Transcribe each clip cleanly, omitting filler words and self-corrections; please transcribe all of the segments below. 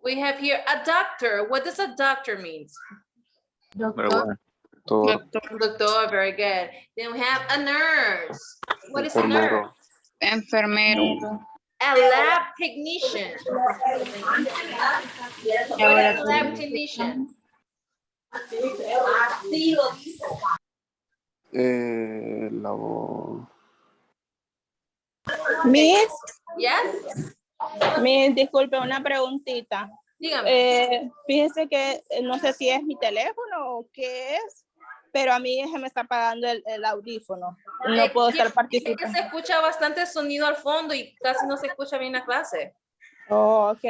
We have here a doctor. What does a doctor mean? Doctor. Doctor, very good. Then we have a nurse. What is a nurse? Enfermero. A lab technician. What is a lab technician? Miss, Yes, Miss, disculpe, una preguntita. dígame. Fíjese que no sé si es mi teléfono o qué es, pero a mí se me está apagando el audífono. No puedo estar Es que participando. se escucha bastante sonido al fondo y casi no se escucha bien la clase. Oh, ok.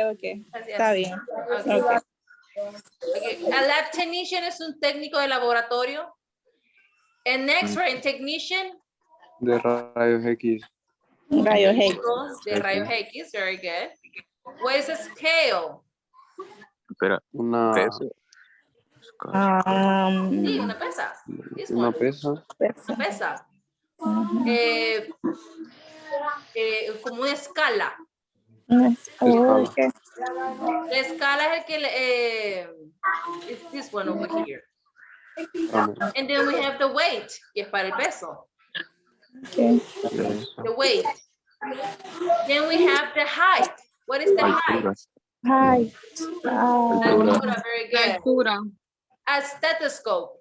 Así Está es. bien. Okay. Ok. Okay. A lab technician es un técnico de laboratorio. An X-ray technician. De rayos X. Rayos X. De rayos X, very good. What is a scale? Espera, Una Sí, una pesa. This una one. pesa. Una pesa. Como una escala. Oh, ok. La escala es el que it's this one over here. And then we have the weight, que es para el peso. Okay. The weight. Then we have the height. What is the height? Hi. Altura, very good. Altura. A stethoscope.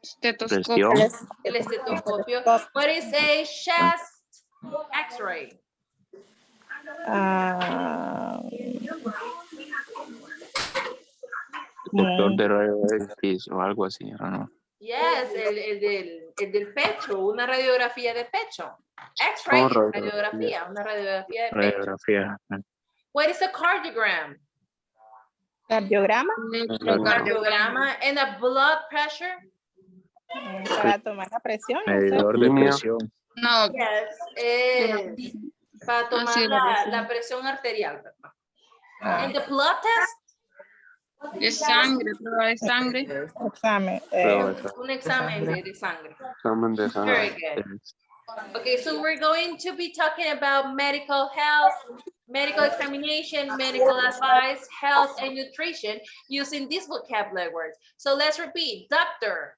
Estetoscopio. El estetoscopio. What is a chest X-ray? Doctor de rayos X o algo así, ¿no? Yes, el del pecho, una radiografía de pecho. X-ray, radiografía, una radiografía de pecho. Radiografía. What is a cardiogram? ¿Cardiograma? Cardiograma and a blood pressure. Para tomar la presión. no sé. Medidor de presión. No, Yes, para tomar sí, la presión arterial. ¿Verdad? And the blood test? es sangre, prueba de sangre. Examen. Un examen de sangre. Examen de sangre. Very good. Okay, so we're going to be talking about medical health, medical examination, medical advice, health, and nutrition using these vocabulary words. So let's repeat. Doctor,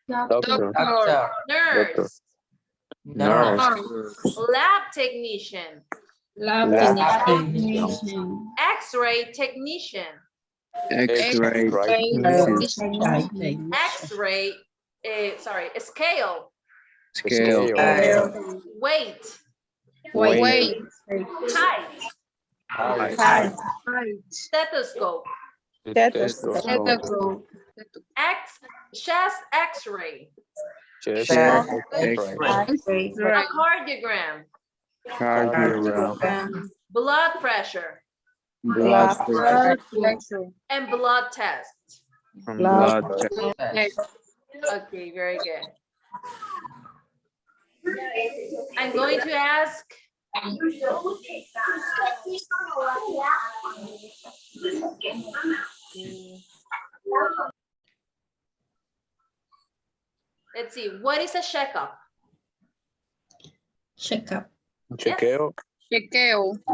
Doctor. nurse, Nurse. lab technician, X-ray technician, X-ray. X-ray, scale, Scale. weight, Weight. height, stethoscope, Estetoscopio. chest X-ray, Chest. a Right. cardiogram, Cardiogram. blood pressure, Blood pressure. and blood test. Blood test. Okay, very good. I'm going to ask. Let's see, what is a checkup? Chequeo. Chequeo.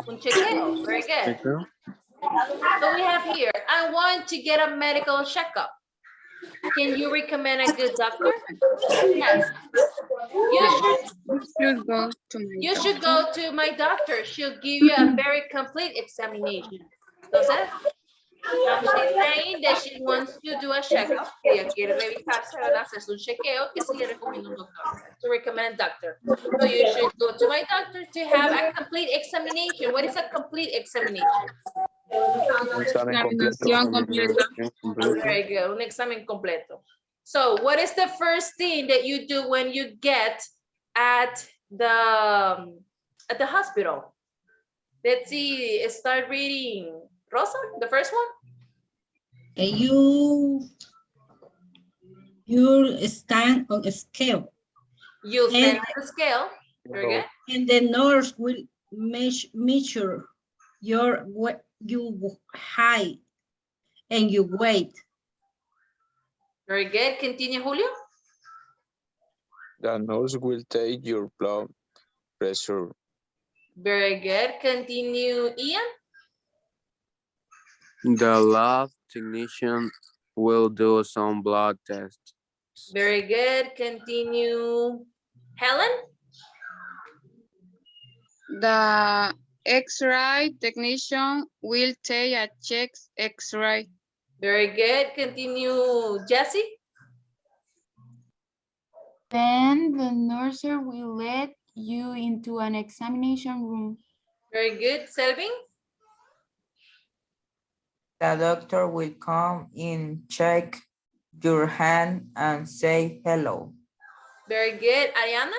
Un chequeo, very good. So we have here, I want to get a medical checkup. Can you recommend a good doctor? Yes. You should go to my doctor. She'll give you a very complete examination. Entonces, she's saying that she wants to do a checkup. Ella quiere revisarse, ¿verdad? Hacerse un chequeo que sí le recomienda un doctor. To recommend a doctor. So you should go to my doctor to have a complete examination. What is a complete examination? Examinación completa. Very good. Un examen completo. So what is the first thing that you do when you get at the hospital? Let's see, start reading. Rosa, the first one? You stand on a scale. You stand on the scale. Very good. And the nurse will measure your height and your weight. Very good. Continue, Julio. The nurse will take your blood pressure. Very good. Continue, Ian. The lab technician will do some blood tests. Very good. Continue. Helen? The X-ray technician will take a chest X-ray. Very good. Continue. Jessie? Then the nurse will let you into an examination room. Very good. Selvin? The doctor will come in, check your hand and say hello. Very good. Ariana?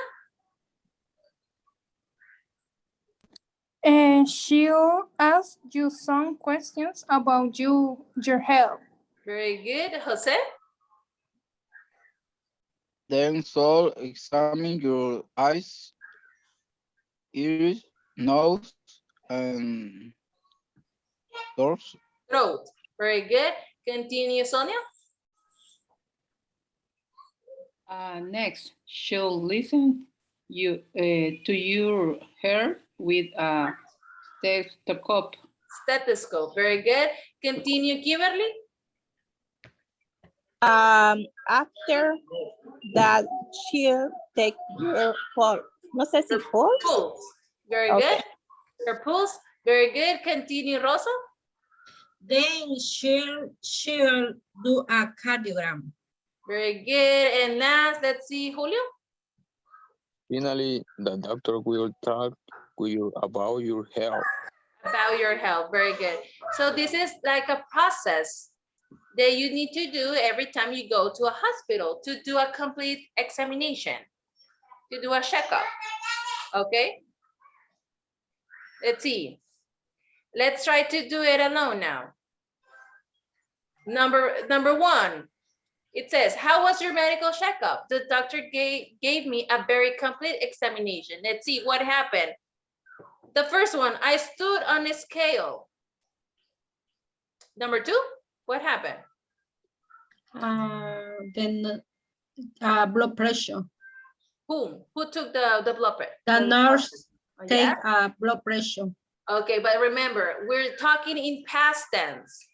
And she'll ask you some questions about your health. Very good. Jose? Then Sol examine your eyes, ears, nose, and doors. Throat. Very good. Continue, Sonia? Next, she'll listen to your heart with a stethoscope. Stethoscope. Very good. Continue, Kimberly? After that, she'll take your pulse. No sé si pulse. Pulse. Very Okay. good. Her pulse. Very good. Continue, Rosa? Then she'll do a cardiogram. Very good. And last, let's see, Julio? Finally, the doctor will talk with you about your health. About your health. Very good. So this is like a process that you need to do every time you go to a hospital to do a complete examination, to do a checkup. Okay? Let's see. Let's try to do it alone now. Number one, it says, how was your medical checkup? The doctor gave me a very complete examination. Let's see what happened. The first one, I stood on a scale. Number two, what happened? Then blood pressure. Who took the blood pressure? The nurse Yeah? take blood pressure. Okay, but remember, we're talking in past tense.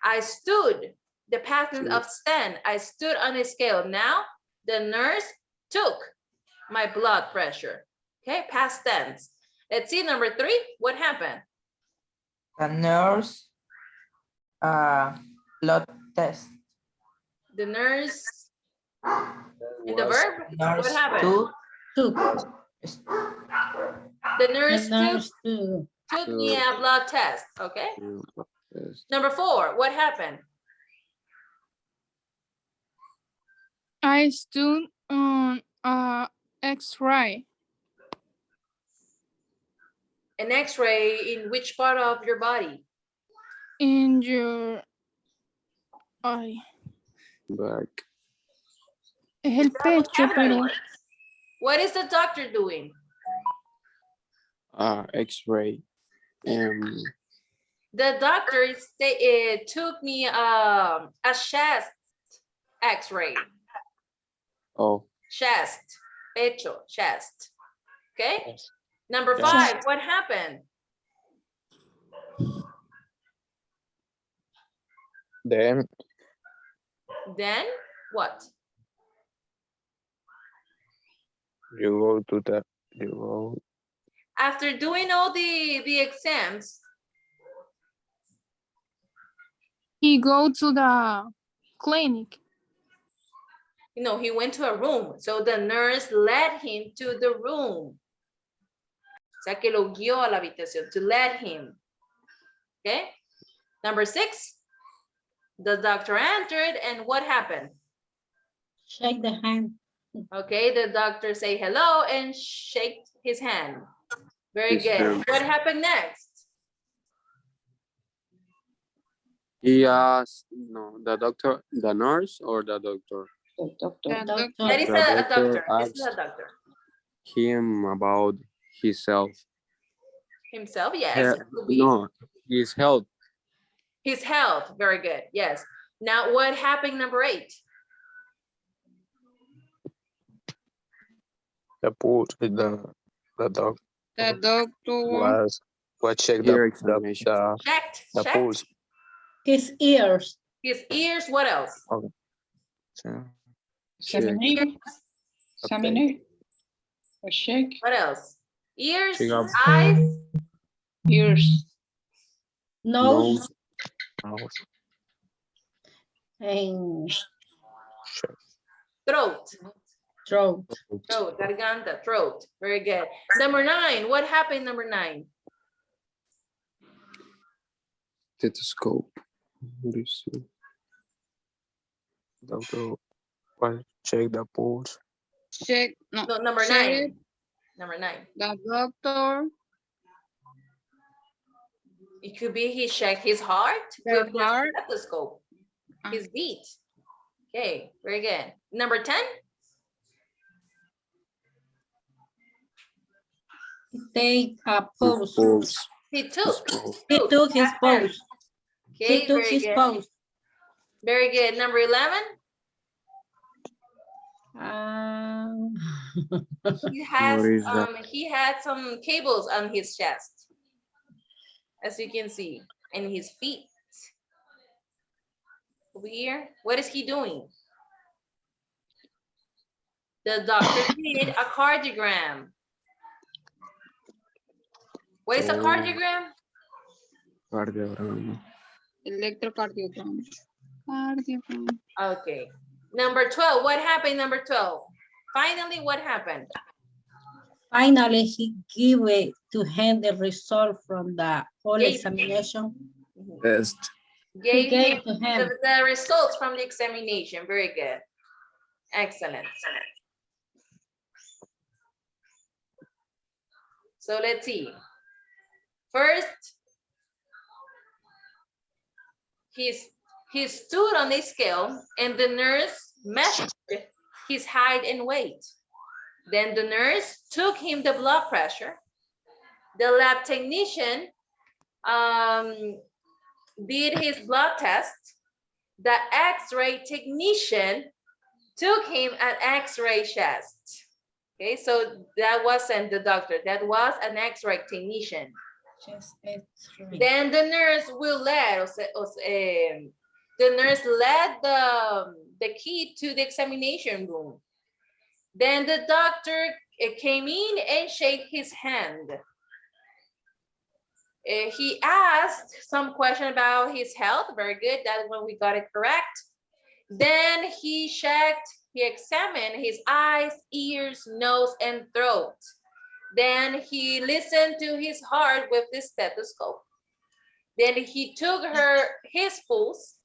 I stood, the past tense of stand. I stood on a scale. Now, the nurse took my blood pressure. Okay, past tense. Let's see, number three, what happened? The nurse blood test. The nurse, in the verb, Nurse what happened? Took. The nurse Took. took me a blood test, okay? Yes. Number four, what happened? I stood on a X-ray. An x-ray in which part of your body? In your eye. Back. Es el pecho, pero What is the doctor doing? X-ray. The doctor took me a chest x-ray. Oh, Chest, pecho, chest. Okay? Yes. Number Yes. five, what happened? Then Then what? you go to After doing all the exams, he go to the clinic. you know, he went to a room. So the nurse led him to the room. O sea, que lo guió a la habitación, to let him. Okay? Number six, the doctor entered and what happened? Shake the hand. Okay, the doctor say hello and shake his hand. Very His good. hand. What happened next? he asked, no, the nurse or the doctor? The That doctor. is The a doctor doctor. This is a asked doctor. him about himself. Himself, yes. He- It could be. no, his health. His health, very good, yes. Now what happened, number eight? the pulse. The doctor The doctor was check Ear the examination. Checked, the checked. pulse. His ears. His ears, what else? Okay. So, Examine. Examine. Or shake. What else? Ears, check up eyes, Ears. Nose. nose, And check. throat. throat. Throat, garganta, throat. Very good. Number 9, what happened number 9? Stethoscope. What is it? Doctor, well, check the pulse. Check, no, No, number check 9. Number 9. the doctor, It could be he checked his heart the with the heart. stethoscope. Ah. His beat. Okay, very good. Number 10. Take a pose. Pulse. He took. He took his Past tense. pose. Okay, He took very his good. pose. Very good. Number 11. He has What is that? he had some cables on his chest, as you can see, and his feet. Over here, what is he doing? The doctor did a cardiogram. What is a Oh. cardiogram? Cardiogram. Electrocardiogram. Cardiogram. Okay. Number 12, what happened number 12? Finally, what happened? Finally, he gave it to him the result from the whole Gave. examination. Test. Gave gave him to him. the results from the examination. Very good. Excellent. So let's see. First, he stood on a scale and the nurse measured his height and weight. Then the nurse took him the blood pressure. The lab technician did his blood test. The X-ray technician took him an X-ray chest. Okay, so that wasn't the doctor, that was an X-ray technician. Just X-ray. Then the nurse will let, the nurse led the key to the examination room. Then the doctor came in and shook his hand. He asked some question about his health. Very good, that's when we got it correct. Then he checked, he examined his eyes, ears, nose, and throat. Then he listened to his heart with the stethoscope. Then he took his pulse,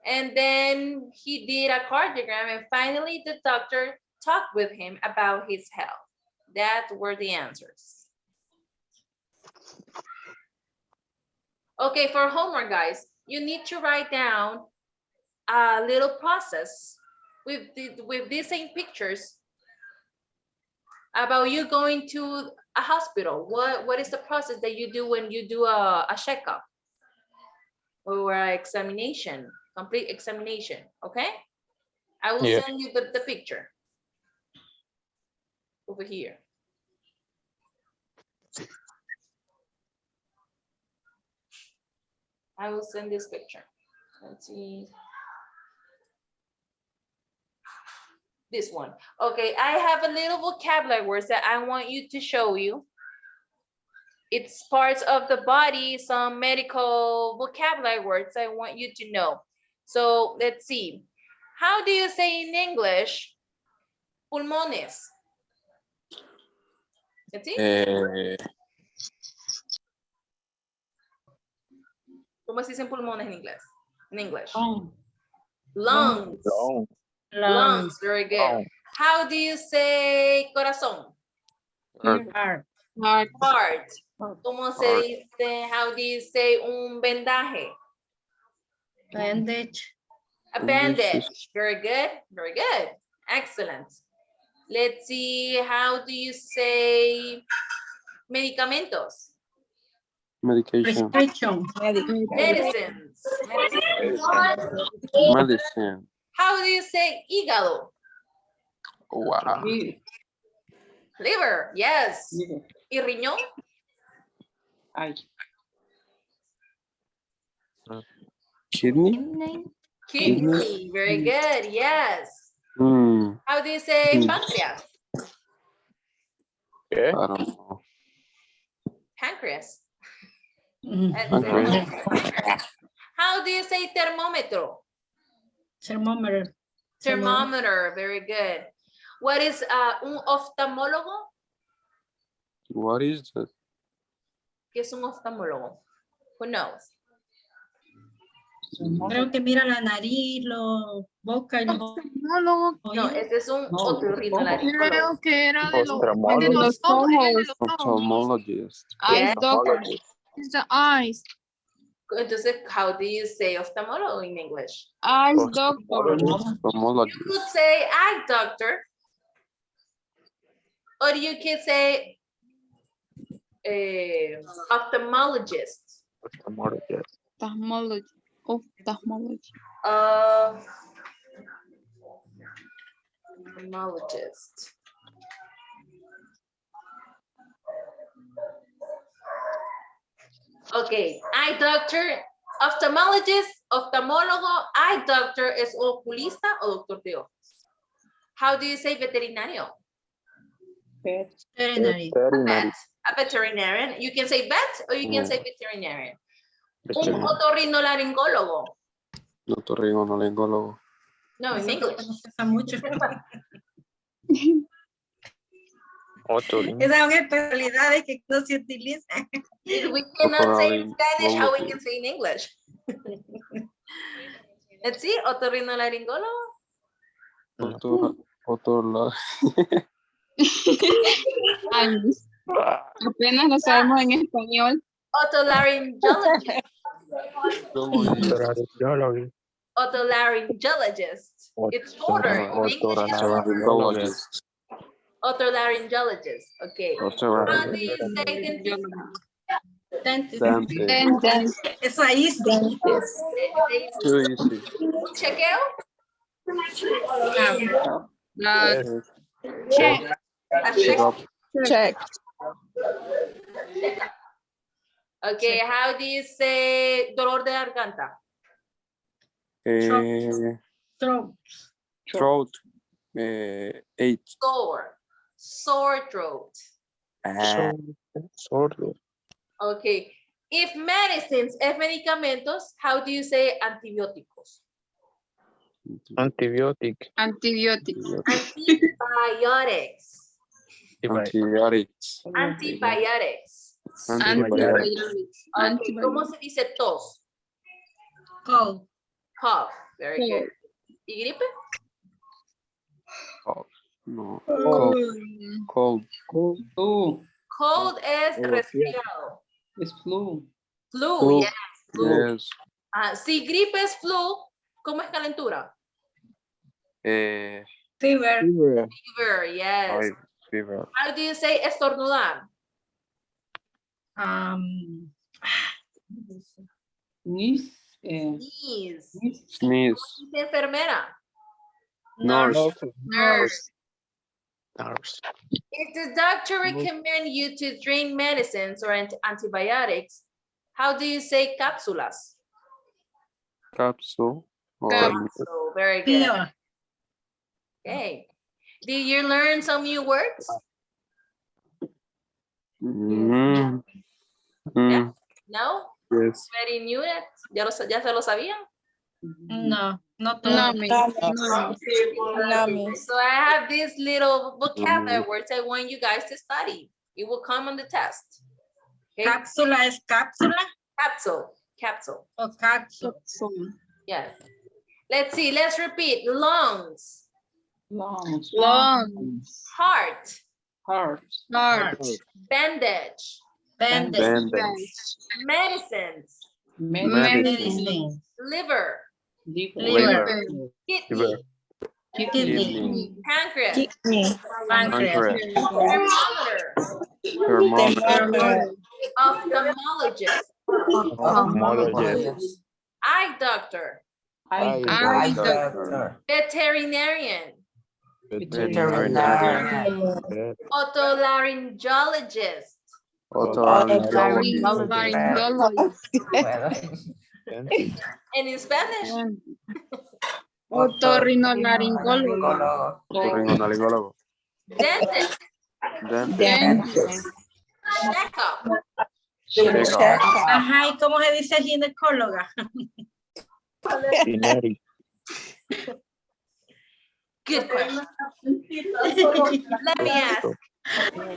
and then he did a cardiogram, and finally the doctor talked with him about his health. That were the answers. Okay, for homework, guys, you need to write down a little process with these same pictures about you going to a hospital. What is the process that you do when you do a checkup or an examination, complete examination, okay? I will send you the picture over here. I will send this picture. Let's see. This one. Okay, I have a little vocabulary words that I want you to show you. It's parts of the body, some medical vocabulary words I want you to know. So let's see. How do you say in English, pulmones? Let's see. ¿Cómo se dicen pulmones en inglés? In English. Lungs. Lungs, very good. How do you say corazón? Heart. Heart. ¿Cómo se dice, how do you say un vendaje? Bandage. A bandage. Very good. Very good. Excellent. Let's see, how do you say medicamentos? Medication. Prescription. Medicines. Medicine. How do you say hígado? Wow. Liver, yes. ¿Y riñón? Ay. Kidney? Kidney? Kidney, very good, yes. Hmm. How do you say Hmm. pancreas? ¿Qué? I don't know. Pancreas. Pancreas. How do you say termómetro? Thermometer. Thermometer, very good. What is un oftalmólogo? What is that? ¿Qué es un oftalmólogo? Who knows? Creo que mira la nariz, los boca y los Oftalmólogo. No, este es un otorrinolaringólogo. Creo que era de los Oftalmólogo. ojos. Era de los ojos. Ophthalmologist. Eyes Yes. doctor. It's the eyes. Entonces, how do you say oftalmólogo in English? Eyes doctor. You Ophthalmologist. could say eye doctor. Or you could say ophthalmologist. Oftalmologist. Ophthalmology. Ophthalmology. Ophthalmologist. Okay, eye doctor, ophthalmologist, oftalmólogo, eye doctor es oculista o doctor de ojos. How do you say veterinario? veterinary. Veterinary. A veterinarian. You can say vet or you can say veterinarian. Un Veterinary. otorrinolaringólogo. Otorrinolaringólogo. No, in English. No se usa mucho. Otorrino. Esas son especialidades que no se utilizan. If we cannot say in Spanish, how we can say in English? Let's see, otorrinolaringólogo. Años. Apenas lo sabemos en español. Otolaryngologist. Otorrino. Otolaryngologist. It's shorter. In English, it's shorter. Otolaryngologist. Otolaryngologist. Okay. How do you say dentista? Dentist. Dentist. Eso ahí sí. Too easy. Chequeo. Check. A check. Check. Okay. How do you say dolor de garganta? Throat. Throat. Eight. Sore. Sore throat. Sordo. Okay. If medicines, if medicamentos, how do you say antibióticos? Antibiotic. Antibiotic. Antibiotics. Antibiotics. Antibiotics. Antibiotics. Okay. ¿Cómo se dice tos? Cold. Cough. Very good. ¿Y gripe? No. Cold. Cold es resfriado. Es flu. Flu, yes. Flu. Yes. Si gripe es flu, ¿cómo es calentura? Fever. Fever, yes. Fever. How do you say estornudar? Sneeze. Sneeze. Sneeze. Dice enfermera. Nurse. Nurse. Nurse. If the doctor recommend you to drink medicines or antibiotics, how do you say cápsulas? Capsule. Capsule, very good. Yeah. Okay. Did you learn some new words? Mm. Yeah. No? Yes. Very new. ¿Ya se lo sabían? No, no todo. No, So I have these little vocabulary words I want you guys to study. It will come on the test. Okay? Cápsula es cápsula Capsule. Capsule. o cápsula. Yes. Let's see. Let's repeat. Lungs. Lungs. Lungs. Heart. Heart. Heart. Bandage. Bandage. Medicines. Medicine. Liver. Liver. Kidney. Kidney. Pancreas. Pancreas. Thermometer. Ophthalmologist. Eye doctor. Eye doctor. Veterinarian. Veterinarian. Otolaryngologist. Otolaryngologist. Dentist. And in Spanish? Otorrinolaringólogo. Otorrinolaringólogo. Dentist. Dentist. Checkup. Checkup. Ajá, ¿y cómo se dice ginecóloga? Generic. Good question. Let me ask.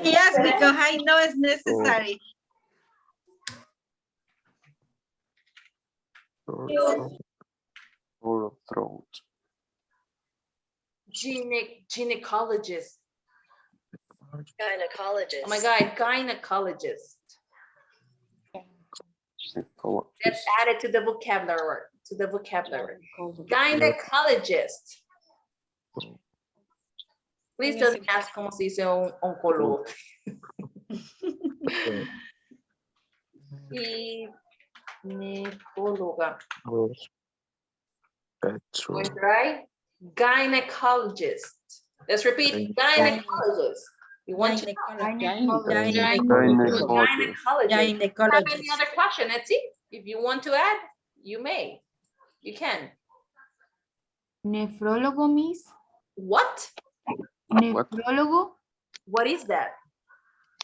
Yes, because I know it's necessary. Sore throat. Gynecologist. Gynecologist. Oh my God, gynecologist. Let's add it to the vocabulary word. To the vocabulary. Gynecologist. Please don't ask cómo se dice un oncólogo. Ginecóloga. That's right. Right? Gynecologist. Let's repeat. Gynecologist. You want to Gynecologist. gynecologist. Have any Gynecologist. other question? Let's see. If you want to add, you may. You can. Nefrólogo, Miss. What? Nefrólogo, What is that?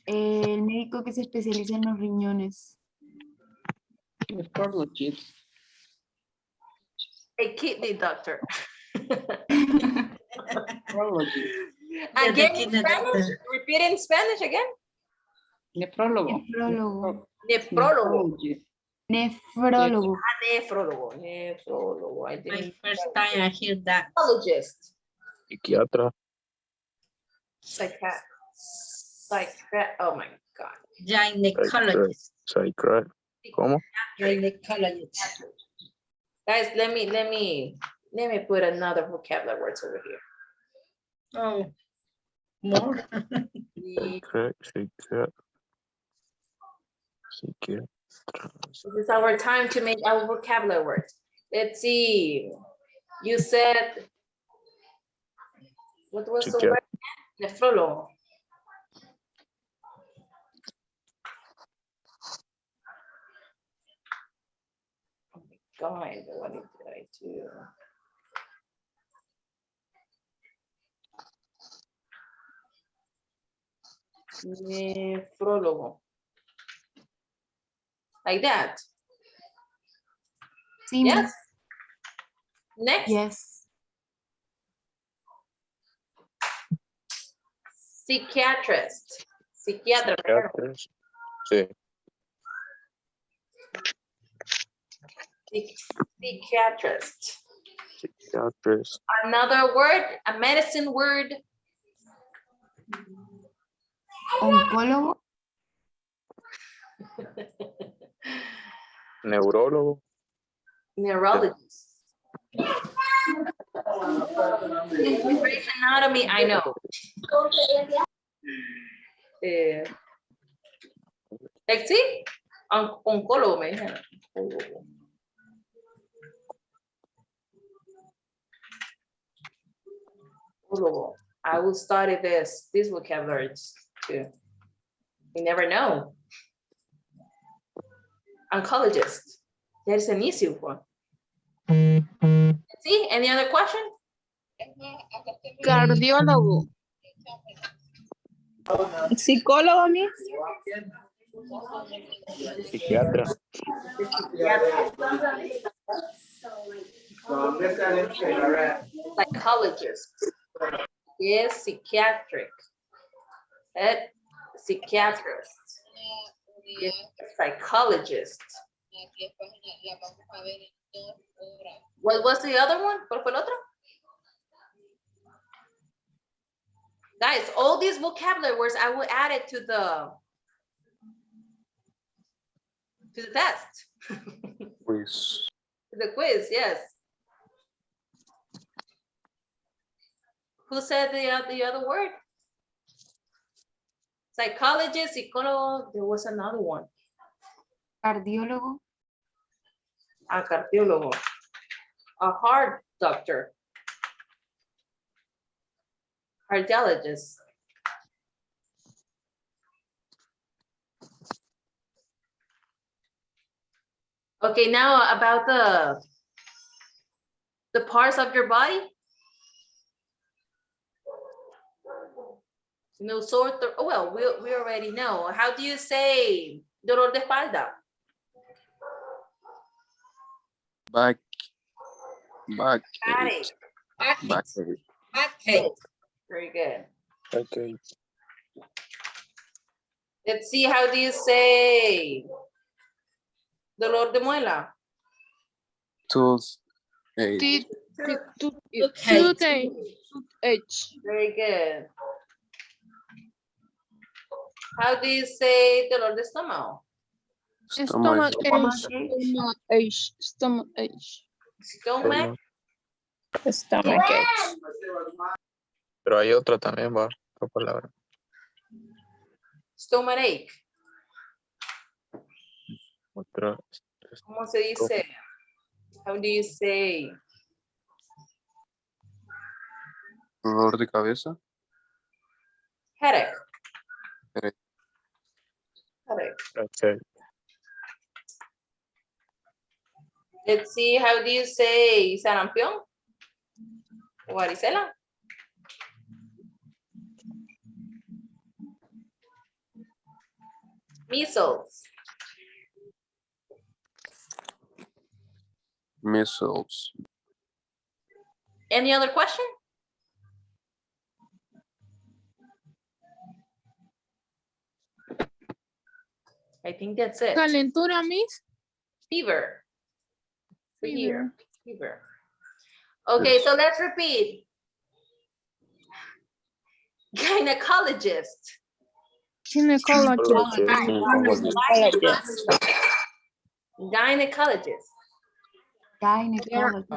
el médico que se especializa en los riñones. Nephrologist. A kidney doctor. Nephrologist. Again in Spanish. Repeat in Spanish again. Nephrologo. Nefrólogo. Nefrólogo. Nefrólogo. Nefrólogo. Nefrólogo. I My didn't. first time I hear that. Psychologist. Psiquiatra. Oh my God. Gynecologist. Psychiatrist. ¿Cómo? Gynecologist. Guys, let me put another vocabulary words over here. Oh, more. Psychiatra. This is our time to make our vocabulary words. Let's see. You said, what was the word? Nefrólogo. Oh my God, what did I do? Nefrólogo. Like that. Sí, Yes. Miss. Next. Yes. Psychiatrist. Psiquiatra. Psiquiatrist. Sí. Psychiatrist. Psiquiatrist. Another word, a medicine word. Oncólogo. Neurólogo. Neurologist. Grey's Anatomy, I know. Let's see. Oncólogo, me dijeron. Oncólogo. I will study this vocabulary too. You never know. Oncologist. There's an easy one. See, any other question? Cardiólogo. Psicólogo, Miss. Psiquiatra. Psychologist. Yes, psychiatric. Psychiatrist. Yes, psychologist. What was the other one? ¿Cuál fue el otro? Guys, all these vocabulary words, I will add it to the test. Quiz. To the quiz, yes. Who said the other word? Psychologist, psicólogo, there was another one. Cardiólogo. A cardiólogo. A heart doctor. Cardiologist. Okay, now about the parts of your body. No sore throat. Oh, well, we already know. How do you say dolor de espalda? Back. Backache. Backache. Backache. Very good. Okay. Let's see, how do you say dolor de muela? Toothache. Toothache. Very good. How do you say dolor de estómago? Stomach ache. Stomach. Stomach ache. Pero hay otra también, va. Otra palabra. Stomach ache. Otra. ¿Cómo se dice? How do you say? Dolor de cabeza. Headache. Headache. Headache. Okay. Let's see, how do you say sarampión? O varicela? Measles. Measles. Any other question? I think that's it. Calentura, miss. Fever. Fever. Okay, so let's repeat. Gynecologist. Gynecologist. Gynecologist.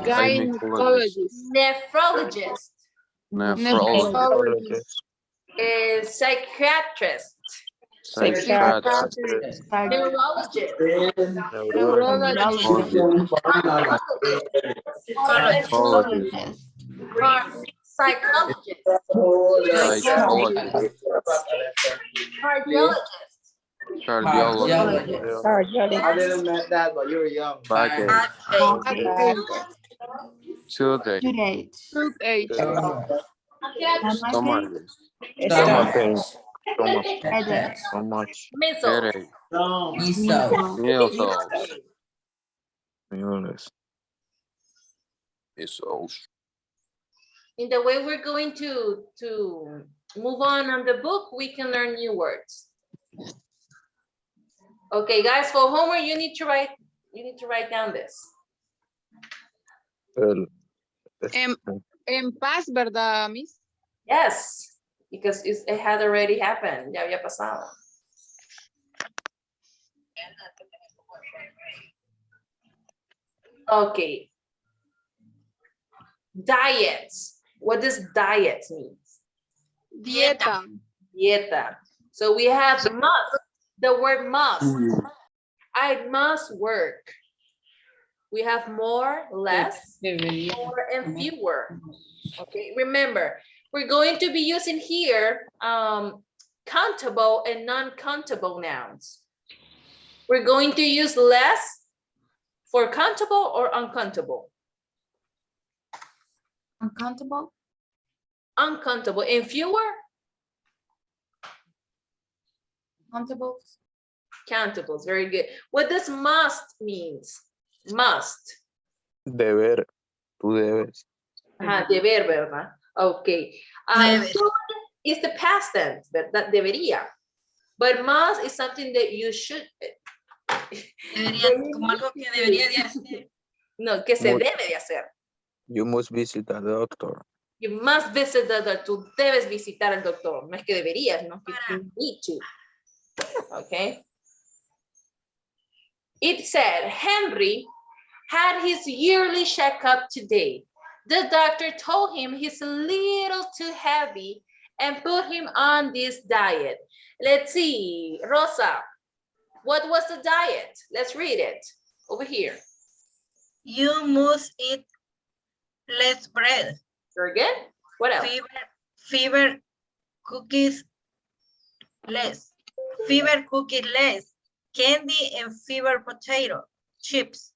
Gynecologist. Nephrologist. Nephrologist. Psychiatrist. Psychiatrist. Neurologist. Neurologist. Psychologist. Psychologist. Cardiologist. Cardiologist. I didn't met that, but you were young. Backache. Toothache. Stomachache. Headache. So much. Measles. Measles. Measles. In the way we're going to move on the book, we can learn new words. Okay, guys, for homework, you need to write down this. En paz, ¿verdad, miss? Yes, because it had already happened. Ya había pasado. Okay. Diets. What does diet mean? Dieta. Dieta. So we have must. The word must. I must work. We have more, less, more, and fewer. Okay, remember, we're going to be using here countable and non-countable nouns. We're going to use less for countable or uncountable. Uncountable. Uncountable. And fewer? Countables. Countables. Very good. What does must means? Must. Deber. Tú debes. Deber, ¿verdad? Okay. Should is the past tense, ¿verdad? Debería. But must is something that you should. Como algo que debería de hacer. No, que se debe de hacer. You must visit a doctor. You must visit the doctor. Tú debes visitar al doctor. No es que deberías, no que you need to. Okay. It said Henry had his yearly checkup today. The doctor told him he's a little too heavy and put him on this diet. Let's see, Rosa, what was the diet? Let's read it over here. You must eat less bread. Very good. What else? Fever cookies less. Fever cookies less. Candy and fever potato. chips.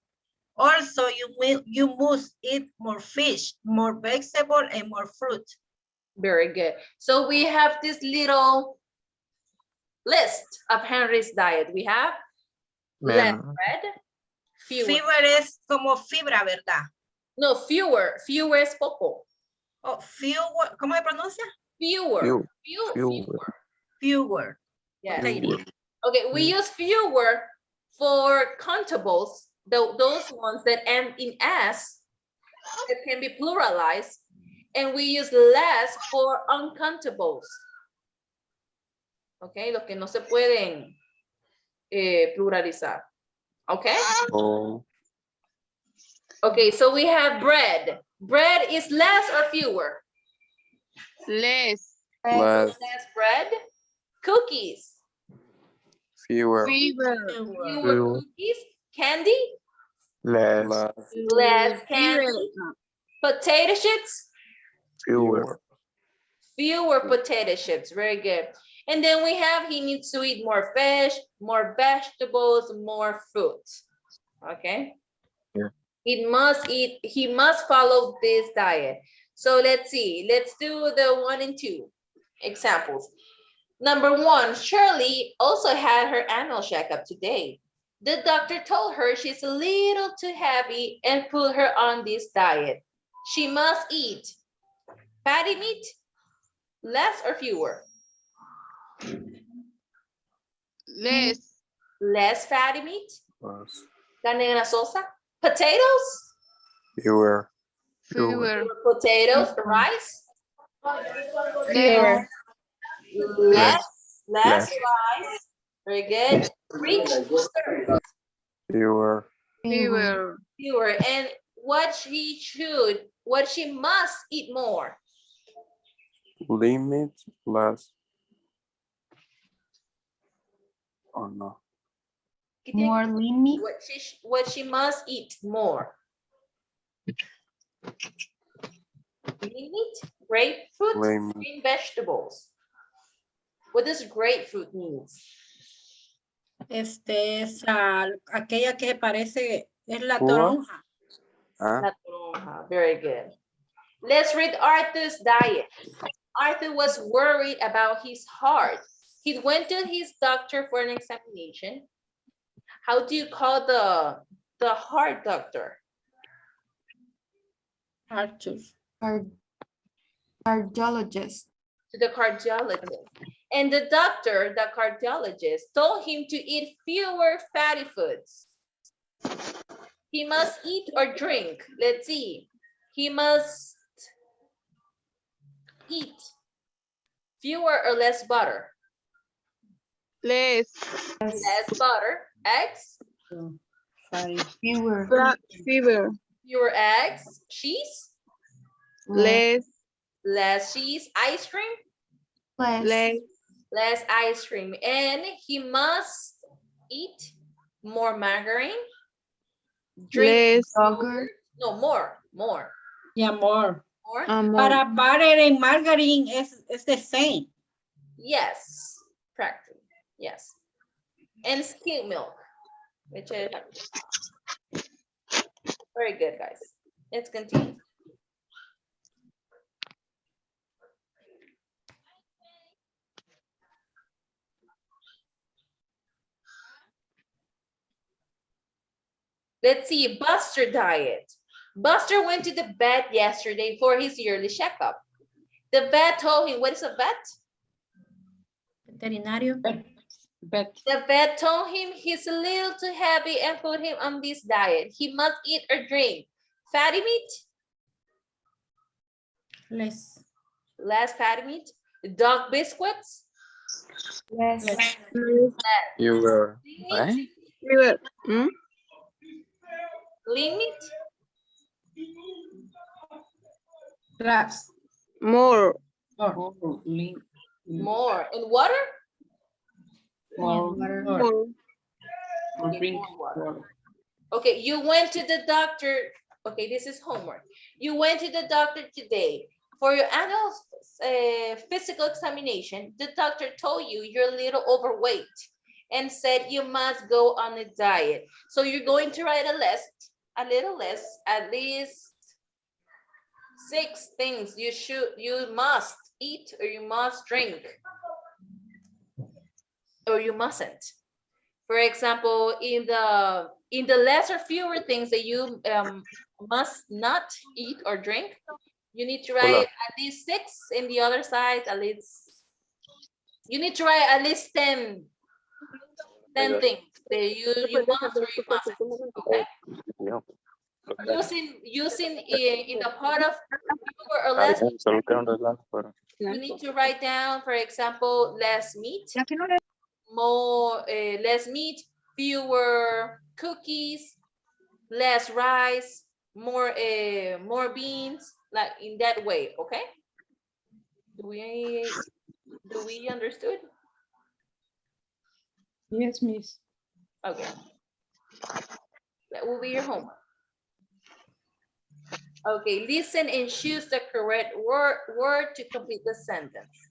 Also, you must eat more fish, more vegetable, and more fruit. Very good. So we have this little list of Henry's diet. We have less Man, bread, fewer. Fewer es como fibra, ¿verdad? No, fewer. Fewer es poco. Oh, fewer, ¿cómo se pronuncia? Fewer. fewer. Fewer. Yes. Fewer. Okay, we use fewer for countables, those ones that end in S, that can be pluralized, and we use less for uncountables. Okay, los que no se pueden pluralizar. Okay? Oh, Okay, so we have bread. Bread is less or fewer? Less. less, Less bread. Cookies. fewer, Fever. Fewer Fewer. cookies. Candy. Less. less, Less candy. Potato chips. Fewer. Fewer potato chips. Very good. And then we have, he needs to eat more fish, more vegetables, more fruit. Okay. Yeah. He must follow this diet. So let's see. Let's do the 1 and 2 examples. Number 1, Shirley also had her annual checkup today. The doctor told her she's a little too heavy and put her on this diet. She must eat fatty meat, less or fewer? Less. Less fatty meat, less, carne grasosa, potatoes, fewer, Fewer. potatoes, rice, Less. less Less. rice. Very good. Rich desserts, fewer, Fewer. fewer. And what she must eat more. limit, less. Oh no, More limit. What she must eat more. Limit, grapefruit, limit, green vegetables. What does grapefruit mean? Es aquella que parece, es la Uva. toronja. ah, La toronja. Very good. Let's read Arthur's diet. Arthur was worried about his heart. He went to his doctor for an examination. How do you call the heart doctor? Arthur. Cardiologist. To the cardiologist. And the doctor, the cardiologist, told him to eat fewer fatty foods. He must eat or drink. Let's see. He must eat fewer or less butter. Less. Less butter. Eggs. Fewer. Fever. Fewer eggs. Cheese. Less. Less cheese. Ice cream. Less. Less. Less ice cream. And he must eat more margarine. Drink Less. yogurt. No, more. Yeah, more. More. Para butter and margarine es the same. Yes, practically. Yes. And skim milk, which is very good, guys. Let's continue. Let's see, Buster diet. Buster went to the vet yesterday for his yearly checkup. The vet told him, what is a vet? Veterinario. The vet told him he's a little too heavy and put him on this diet. He must eat or drink fatty meat. Less fatty meat. Dog biscuits. Less. fewer, Lean meat. Fever. Hmm? Lean meat. Less. More. More. And water? More. Okay, more water. Okay, you went to the doctor. Okay, this is homework. You went to the doctor today for your annual physical examination. The doctor told you you're a little overweight and said you must go on a diet. So you're going to write a list, a little list, at least 6 things you must eat or you must drink or you mustn't. For example, in the less or fewer things that you must not eat or drink, you need to write at least 6. In the other side, at least you need to write at least 10 things that you must or you mustn't. Okay. Using in the part of fewer or less, you need to write down, for example, less meat, more less meat, fewer cookies, less rice, more beans, like in that way. Okay. Do we understood? Yes, Miss. Okay. That will be your homework. Okay, listen and choose the correct word to complete the sentence.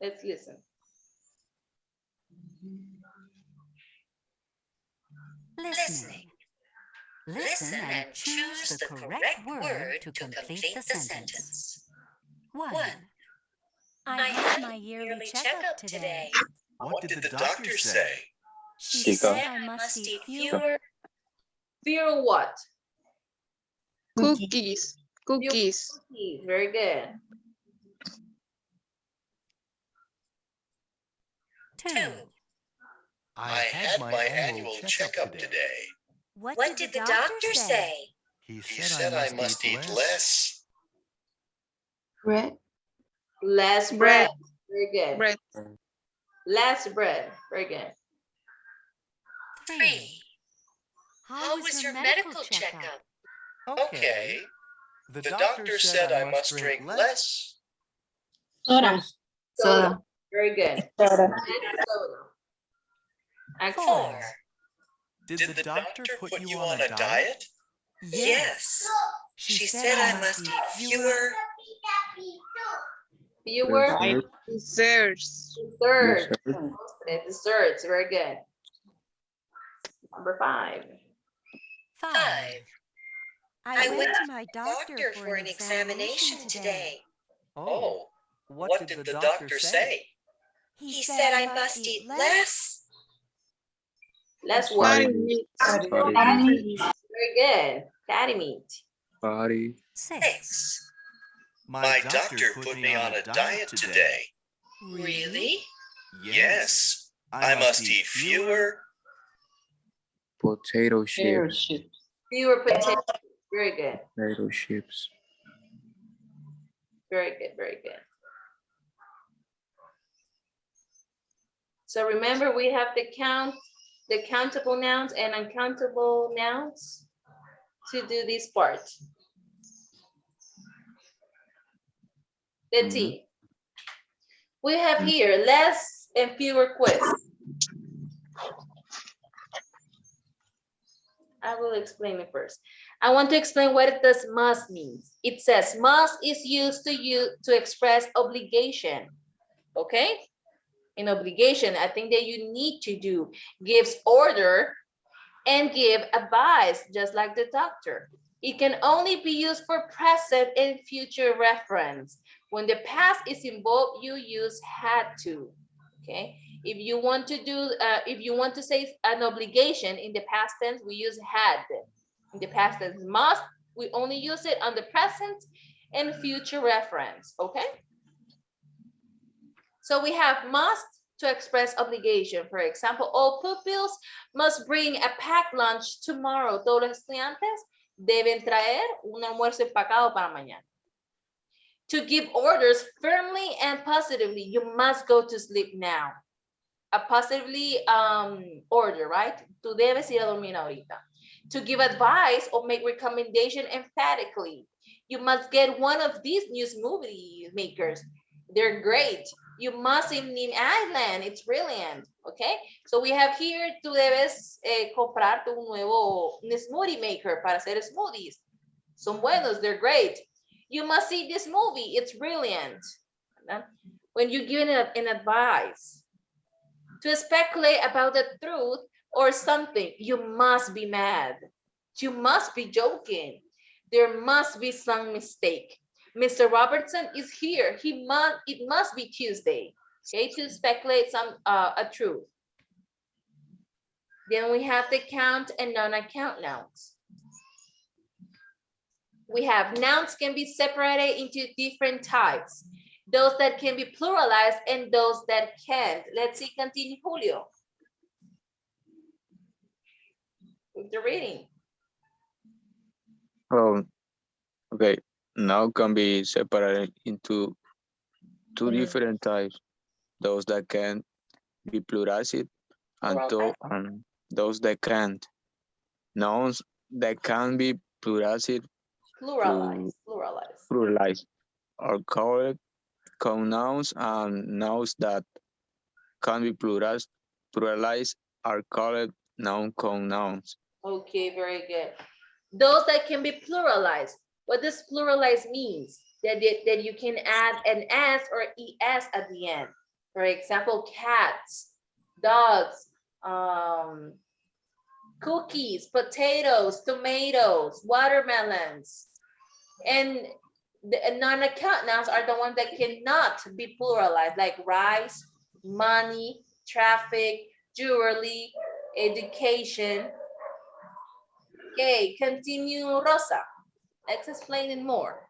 Let's listen. Listening. Listen and choose the correct word to complete the sentence. 1. I had my yearly checkup today. What did the doctor say? She said I must eat fewer. Fewer what? Cookies. Cookies. Very good. 2. I had my annual checkup today. What did the doctor say? He said I must eat less. Bread. Less Bread. bread. Very good. Bread. Less bread. Very good. 3. How was your medical checkup? Okay. The doctor said I must drink less. Soda. Very good. Soda. Excellent. 4. Did the doctor put you on a diet? Yes. She said I must eat fewer. Fewer. Desserts. Desserts. Very good. Number 5. 5. I went to my doctor for an examination today. Oh, what did the doctor say? He said I must eat less. Less what? Fatty meat. Very good. Fatty meat. Fatty. 6. My doctor put me on a diet today. Really? Yes. I must eat fewer. Potato chips. Fewer potatoes. Very good. Potato chips. Very good. Very good. So remember, we have the countable nouns and uncountable nouns to do this part. Let's see. We have here less and fewer quiz. I will explain it first. I want to explain what does must means. It says must is used to express obligation. Okay? An obligation, I think that you need to do, gives order and give advice, just like the doctor. It can only be used for present and future reference. When the past is involved, you use had to. Okay. If you want to do, if you want to say an obligation in the past tense, we use had. In the past tense, must, we only use it on the present and future reference. Okay. So we have must to express obligation. For example, all pupils must bring a packed lunch tomorrow. Todos los estudiantes deben traer un almuerzo empacado para mañana. To give orders firmly and positively, you must go to sleep now. A positively order, right? Tú debes ir a dormir ahorita. To give advice or make recommendation emphatically, you must get one of these news movie makers. They're great. You must in Neem Island. It's brilliant. Okay. So we have here, tú debes comprarte un nuevo smoothie maker para hacer smoothies. Son buenos, they're great. You must see this movie, it's brilliant. When you give an advice, to speculate about the truth or something, you must be mad. You must be joking. There must be some mistake. Mr. Robertson is here. It must be Tuesday. Okay, to speculate a truth. Then we have the count and non-account nouns. We have nouns can be separated into different types. Those that can be pluralized and those that can't. Let's see, continue, Julio. With the reading. Okay. Now can be separated into two different types. Those that can be pluralized and those that can't. Nouns that can be pluralized are called count-nouns, and nouns that can be pluralized are called non-count-nouns. Okay, very good. Those that can be pluralized. What does pluralize means? That you can add an S or ES at the end. For example, cats, dogs, cookies, potatoes, tomatoes, watermelons. And the non-account nouns are the ones that cannot be pluralized, like rice, money, traffic, jewelry, education. Okay, continue, Rosa. Let's explain it more.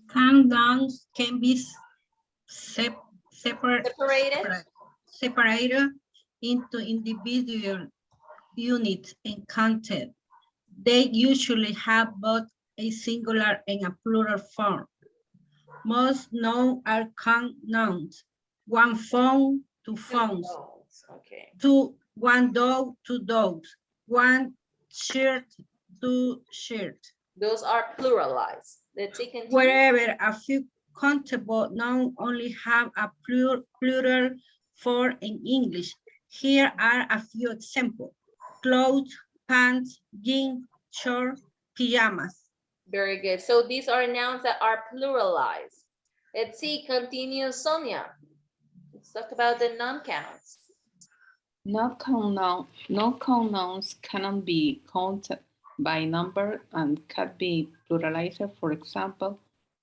Countdowns can be separated into individual units and counted. They usually have both a singular and a plural form. Most known are count nouns. One phone, two phones. Okay. One dog, two dogs. One shirt, two shirts. Those are pluralized. Let's see, continue. Wherever a few countable nouns only have a plural form in English. Here are a few examples. Clothes, pants, jeans, shorts, pajamas. Very good. So these are nouns that are pluralized. Let's see, continue, Sonia. Let's talk about the non-counts. Non-count nouns cannot be counted by number and can be pluralized. For example,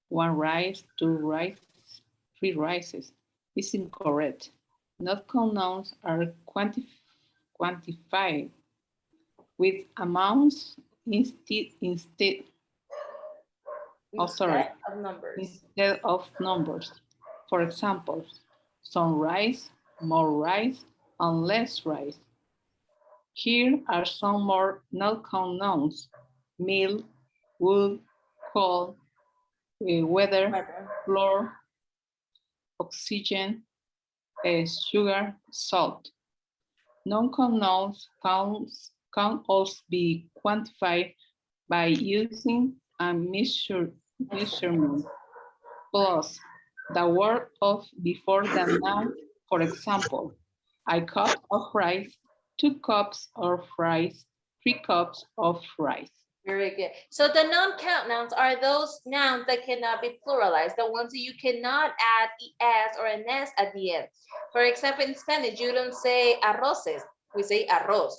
one rice, two rices, three rices. Is incorrect. Non-count nouns are quantified with amounts instead of numbers. For example, some rice, more rice, and less rice. Here are some more non-count nouns: meal, wood, coal, weather, floor, oxygen, sugar, salt. Non-count nouns can also be quantified by using a measurement plus the word of before the noun. For example, a cup of rice, 2 cups of rice, 3 cups of rice. Very good. So the non-count nouns are those nouns that cannot be pluralized, the ones that you cannot add es or an s at the end. For example, in Spanish, you don't say arroces, we say arroz.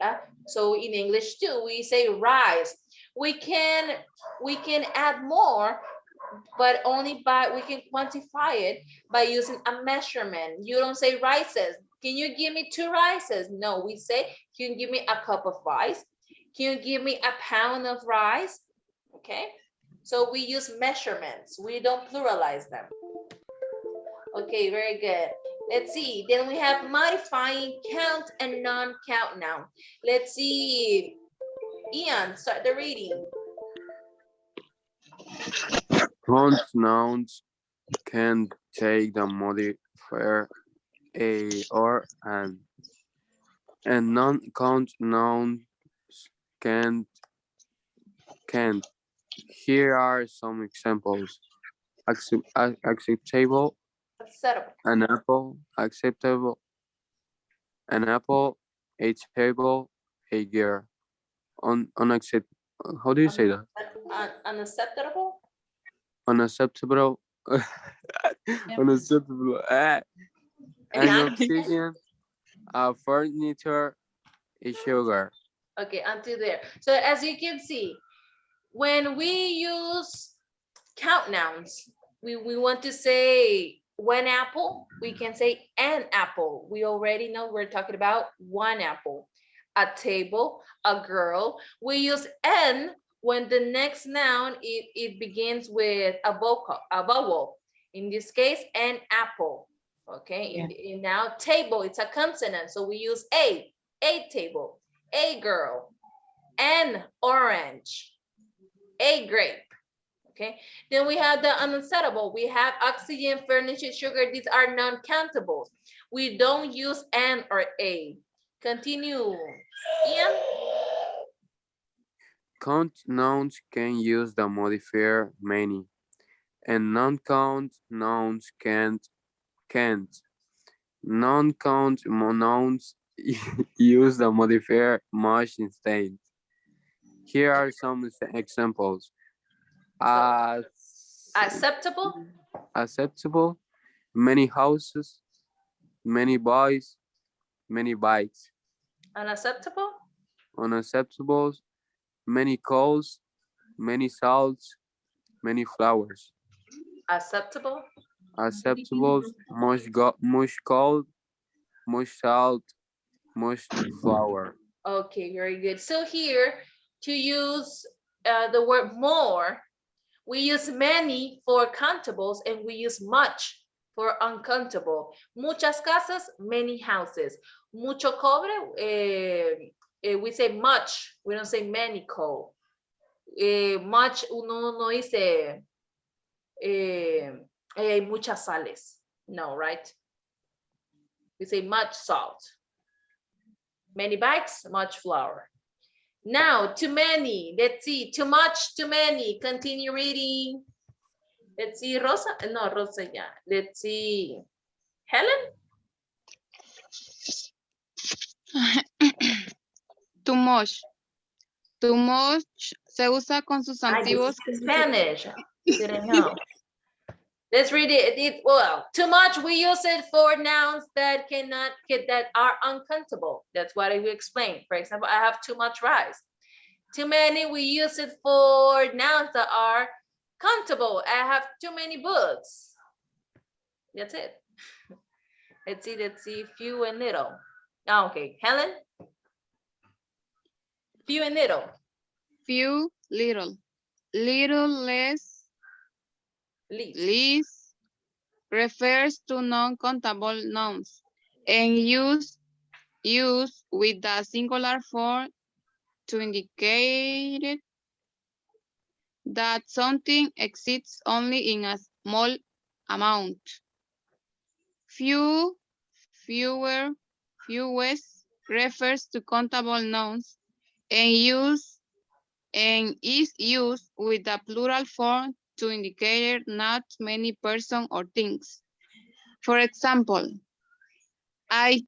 Right? So in English too, we say rice. We can add more, but only we can quantify it by using a measurement. You don't say rices. Can you give me 2 rices? No, we say, can you give me a cup of rice? Can you give me a pound of rice? Okay, so we use measurements. We don't pluralize them. Okay, very good. Let's see, then we have modifying count and non-count noun. Let's see, Ian, start the reading. Count nouns can take the modifier a or an, and non-count nouns can't. Here are some examples. Acceptable, an apple, acceptable, an apple, a table, a girl. Unacceptable, how do you say that? Unacceptable? Unacceptable. Unacceptable. And oxygen, furniture, is sugar. Okay, until there. So as you can see, when we use count nouns, we want to say one apple, we can say an apple. We already know we're talking about one apple. A table, a girl. We use an when the next noun, it begins with a vowel. In this case, an apple. Okay, in now table, it's a consonant. So we use a table, a girl, an orange, a grape. Okay, then we have the unacceptable. We have oxygen, furniture, sugar. These are non-countables. We don't use an or a. Continue, Ian. Count nouns can use the modifier many, and non-count nouns can't. Non-count nouns use the modifier much instead. Here are some examples. Acceptable. Acceptable, many houses, many boys, many bikes. Unacceptable. Unacceptable, many coals, many salts, many flowers. Acceptable. Acceptable, much cold, much salt, much flour. Okay, very good. So here, to use the word more, we use many for countables and we use much for uncountable. Muchas casas, many houses. Mucho cobre, we say much, we don't say many coal. Much, uno no dice muchas sales. No, right? We say much salt. Many bikes, much flour. Now, too many. Let's see. Too much, too many. Continue reading. Let's see, Rosa. No, Rosa, yeah. Let's see. Helen? Too much. Too much se usa con sustantivos. Spanish. Didn't know. Let's read it. Well, too much, we use it for nouns that are uncountable. That's what I will explain. For example, I have too much rice. Too many, we use it for nouns that are countable. I have too many books. That's it. Let's see, few and little. Okay, Helen? Few and little. Few, little. Little, less. Least refers to non-countable nouns and use with the singular form to indicate that something exists only in a small amount. Few, fewer, fewest refers to countable nouns and is used with the plural form to indicate not many persons or things. For example, I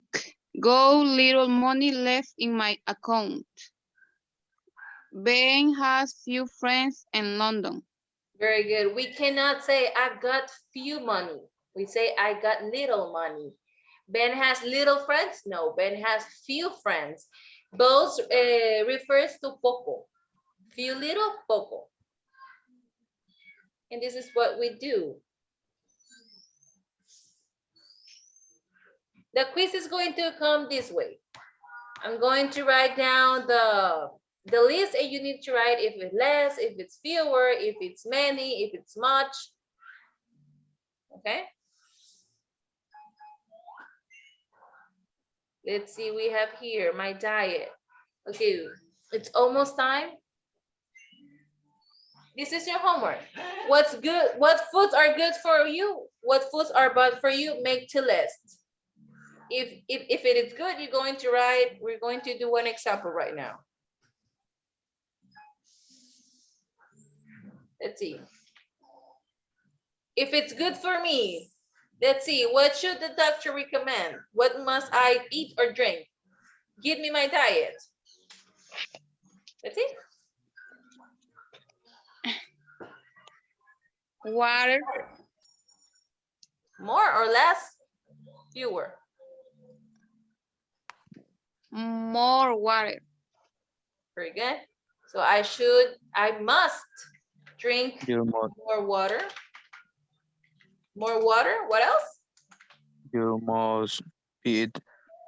got little money left in my account. Ben has few friends in London. Very good. We cannot say I've got few money. We say I got little money. Ben has little friends? No, Ben has few friends. Both refers to poco. Few little, poco. And this is what we do. The quiz is going to come this way. I'm going to write down the list and you need to write if it's less, if it's fewer, if it's many, if it's much. Okay. Let's see, we have here my diet. Okay, it's almost time. This is your homework. What's good? What foods are good for you? What foods are bad for you? Make two lists. If it is good, you're going to write. We're going to do one example right now. Let's see. If it's good for me, let's see. What should the doctor recommend? What must I eat or drink? Give me my diet. Let's see. Water. More or less? Fewer. More water. Very good. So I must drink You must, more water. More water. What else? you must eat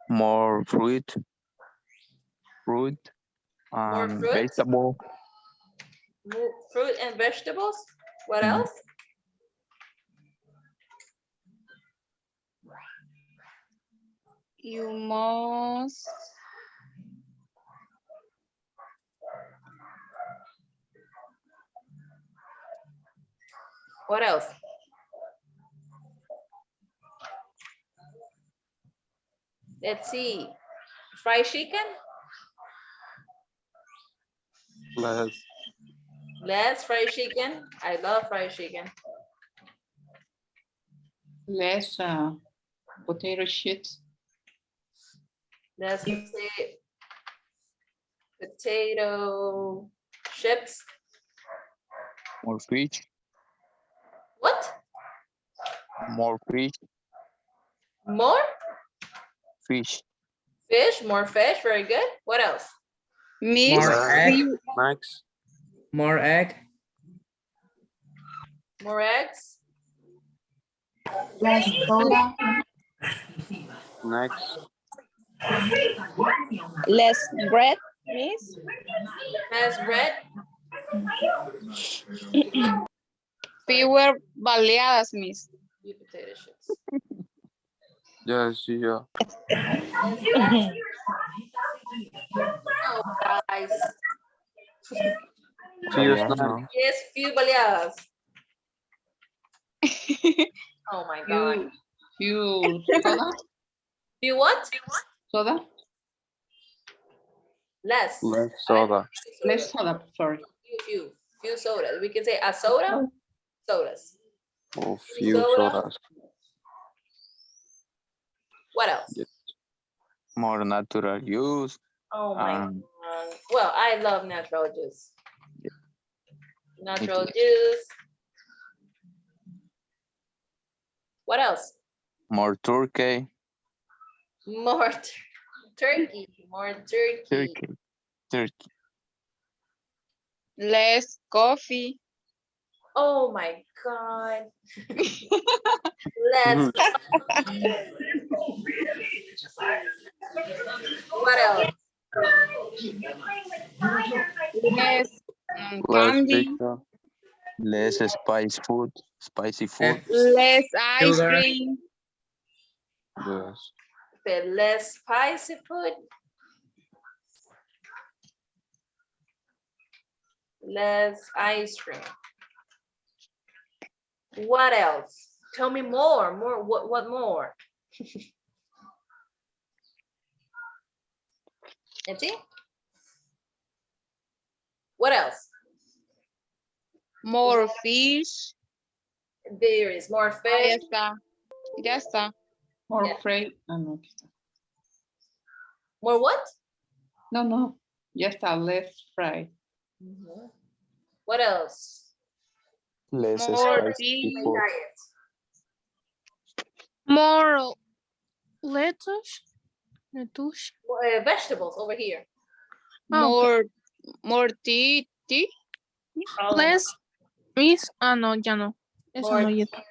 more fruit More and fruit. vegetable. Fruit and vegetables. What Mm. else? You must What else? Let's see. Fried chicken? Less fried chicken. I love fried chicken. Less potato chips. Let's say potato chips. More fish. What? More fish. More? Fish. Fish, more fish. Very good. What else? Miss. More egg. Max. More egg. More eggs. Less soda. Next. Less bread, miss. Less bread. Fewer baleadas, miss. Few potato chips. Yes, yeah. Oh, guys. Few Yeah, snacks. no. Yes, few baleadas. Oh my God. Few soda. Few what? Soda. Less. Less soda. Less soda, sorry. Few sodas. We can say a soda. Sodas. Or few Soda. sodas. What else? Yes. More natural use. Oh my Um, God. Well, I love natural juice. Yeah. Natural juice. What else? More turkey. More turkey. More turkey. Turkey. Turkey. Less coffee. Oh my God. Let's. What else? Less Less candy. pizza. Less spicy food. Less ice Sugar. cream. Yes. The less spicy food. Less ice cream. What else? Tell me more. More. What more? And see? What else? More fish. There is more Ya fish. está. Ya está. More Yeah. fried. No, aquí está. More what? No. Ya está, less fried. What else? Less More spicy tea. food. Diet. More lettuce. Lettuce. Vegetables over here. More tea. Less miss. Ah, no, ya no. Esa More no, ya tea. está.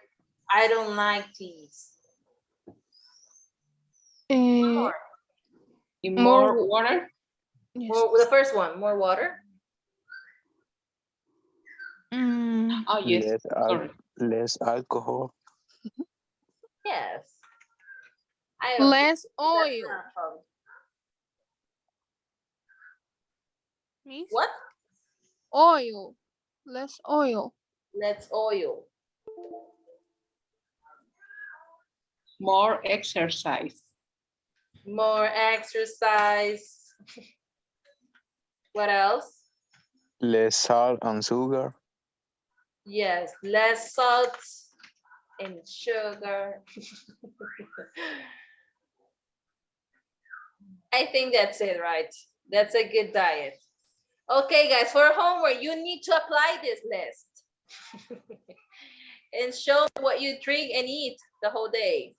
I don't like teas. Eh, Y More- more water. yes. More, the first one, more water. Oh, yes. Less, Sorry. less alcohol. Yes. I don't Less think oil. that's not a problem. Miss? What? Oil. Less oil. Let's oil. More exercise. More exercise. What else? Less salt and sugar. Yes, less salt and sugar. I think that's it, right? That's a good diet. Okay, guys, for homework, you need to apply this list. and show what you drink and eat the whole day.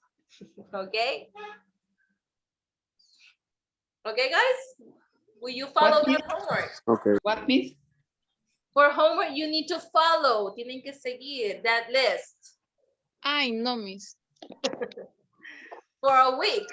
Okay? Okay, guys? Will you follow that homework? Okay. What, Miss? For homework, you need to follow. Tienen que seguir that list Ay, no, Miss. for a week.